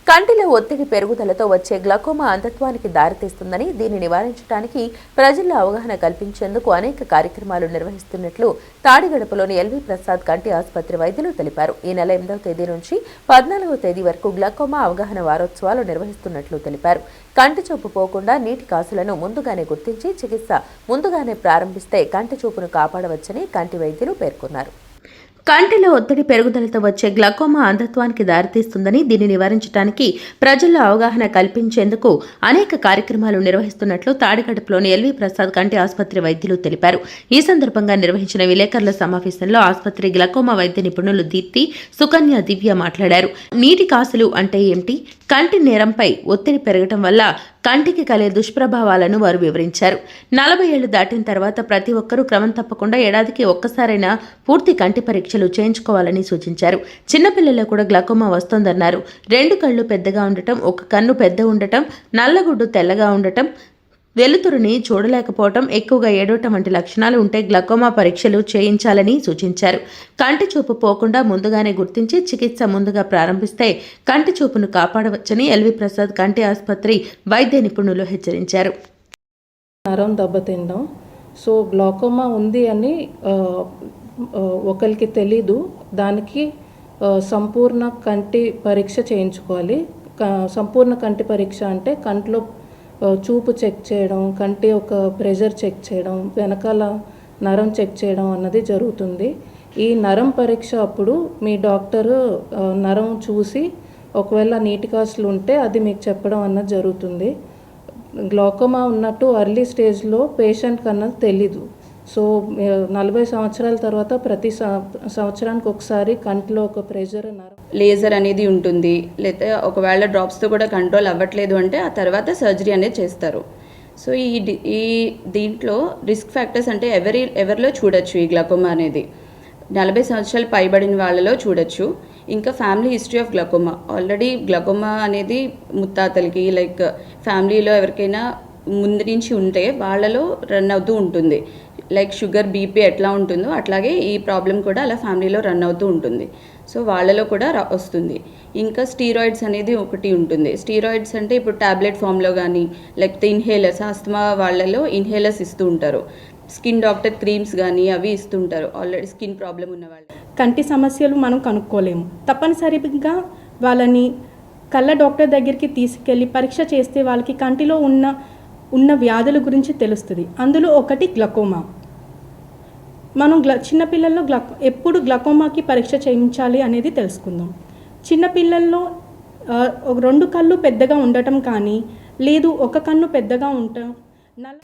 కంటిలో ఒత్తిడి పెరుగుదలతో వచ్చే గ్లకోమా అంధత్వానికి దారితీస్తుందని దీన్ని నివారించడానికి ప్రజల్లో అవగాహన కల్పించేందుకు అనేక కార్యక్రమాలు నిర్వహిస్తున్నట్లు తాడిగడపలోని ఎల్వి ప్రసాద్ కంటి ఆసుపత్రి వైద్యులు తెలిపారు. ఈ నెల 8వ తేదీ నుంచి 14వ తేదీ వరకు గ్లకోమా అవగాహన వారోత్సవాలు నిర్వహిస్తున్నట్లు తెలిపారు. కంటి చూపు పోకుండా నీటి కాసులను ముందుగానే గుర్తించి చికిత్స ముందుగానే ప్రారంభిస్తే కంటి చూపును కాపాడవచ్చని కంటి వైద్యులు పేర్కొన్నారు. కంటిలో ఒత్తిడి పెరుగుదలతో వచ్చే గ్లకోమా అంధత్వానికి దారితీస్తుందని దీన్ని నివారించడానికి ప్రజల్లో అవగాహన కల్పించేందుకు అనేక కార్యక్రమాలు నిర్వహిస్తున్నట్లు తాడిగడపలోని ఎల్వి ప్రసాద్ కంటి ఆసుపత్రి వైద్యులు తెలిపారు. ఈ సందర్భంగా నిర్వహించిన విలేకరుల సమావేశంలో ఆసుపత్రి గ్లకోమా వైద్య నిపుణులు దీప్తి, సుకన్య, దివ్య మాట్లాడారు. నీటి కాసులు అంటే ఏమిటి, కంటి నేరంపై ఒత్తిడి పెరగడం వల్ల కంటికి కలిగే దుష్ప్రభావాలను వారు వివరించారు. 40 ఏళ్లు దాటిన తర్వాత ప్రతి ఒక్కరూ క్రమం తప్పకుండా ఏడాదికి ఒక్కసారైనా పూర్తి కంటి పరీక్షలు చేయించుకోవాలని సూచించారు. చిన్నపిల్లల్లో కూడా గ్లకోమా వస్తోందన్నారు. 2 కళ్ళు పెద్దగా ఉండటం, ఒక కన్ను పెద్ద ఉండటం, నల్లగుడ్డు తెల్లగా ఉండటం, వెలుతురుని చూడలేకపోవటం, ఎక్కువగా ఏడవటం వంటి లక్షణాలు ఉంటే గ్లకోమా పరీక్షలు చేయించాలని సూచించారు. కంటి చూపు పోకుండా ముందుగానే గుర్తించి చికిత్స ముందుగా ప్రారంభిస్తే కంటి చూపును కాపాడవచ్చని ఎల్వి ప్రసాద్ కంటి ఆసుపత్రి వైద్య నిపుణులు హెచ్చరించారు. నరం దెబ్బతిందాం. సో గ్లకోమా ఉంది అని ఒకరికి తెలీదు. దానికి సంపూర్ణ కంటి పరీక్ష చేయించుకోవాలి. సంపూర్ణ కంటి పరీక్ష అంటే కంట్లో చూపు చెక్ చేయడం, కంటి ఒక ప్రెషర్ చెక్ చేయడం, వెనకాల నరం చెక్ చేయడం అన్నది జరుగుతుంది. ఈ నరం పరీక్ష అప్పుడు మీ డాక్టరు నరం చూసి ఒకవేళ నీటి కాసులు ఉంటే అది మీకు చెప్పడం అన్నది జరుగుతుంది. గ్లకోమా ఉన్నట్టు ఎర్లీ స్టేజ్లో పేషెంట్కి అన్నది తెలీదు. సో 40 సంవత్సరాల తర్వాత ప్రతి సంవత్సరానికి ఒకసారి కంటిలో ఒక ప్రెషర్ లేజర్ అనేది ఉంటుంది. లేకపోతే ఒకవేళ డ్రాప్స్తో కూడా కంట్రోల్ అవ్వట్లేదు అంటే ఆ తర్వాత సర్జరీ అనేది చేస్తారు. సో ఈ దీంట్లో రిస్క్ ఫ్యాక్టర్స్ అంటే ఎవరిలో చూడొచ్చు ఈ గ్లకోమా అనేది 40 సంవత్సరాలు పైబడిన వాళ్ళలో చూడొచ్చు. ఇంకా family history of glaucoma, already glaucoma అనేది ముత్తాతలకి లైక్ ఫ్యామిలీలో ఎవరికైనా ముందు నుంచి ఉంటే వాళ్ళలో రన్ అవుతూ ఉంటుంది. లైక్ షుగర్, బీపీ ఎట్లా ఉంటుందో అట్లాగే ఈ ప్రాబ్లం కూడా అలా ఫ్యామిలీలో రన్ అవుతూ ఉంటుంది. సో వాళ్ళలో కూడా వస్తుంది. ఇంకా స్టీరాయిడ్స్ అనేది ఒకటి ఉంటుంది. స్టీరాయిడ్స్ అంటే ఇప్పుడు ట్యాబ్లెట్ ఫామ్లో కానీ లేకపోతే ఇన్హేలర్స్, ఆస్తమా వాళ్ళలో ఇన్హేలర్స్ ఇస్తూ ఉంటారు. స్కిన్ డాక్టర్ క్రీమ్స్ కానీ అవి ఇస్తుంటారు ఆల్రెడీ స్కిన్ ప్రాబ్లం ఉన్న వాళ్ళు. కంటి సమస్యలు మనం కనుక్కోలేము. తప్పనిసరిగా వాళ్ళని కళ్ళ డాక్టర్ దగ్గరికి తీసుకెళ్ళి పరీక్ష చేస్తే వాళ్ళకి కంటిలో ఉన్న వ్యాధుల గురించి తెలుస్తుంది. అందులో ఒకటి గ్లకోమా. మనం చిన్నపిల్లల్లో ఎప్పుడు గ్లకోమాకి పరీక్ష చేయించాలి అనేది తెలుసుకుందాం. చిన్నపిల్లల్లో 2 కళ్ళు పెద్దగా ఉండటం కానీ లేదు ఒక కన్ను పెద్దగా ఉండటం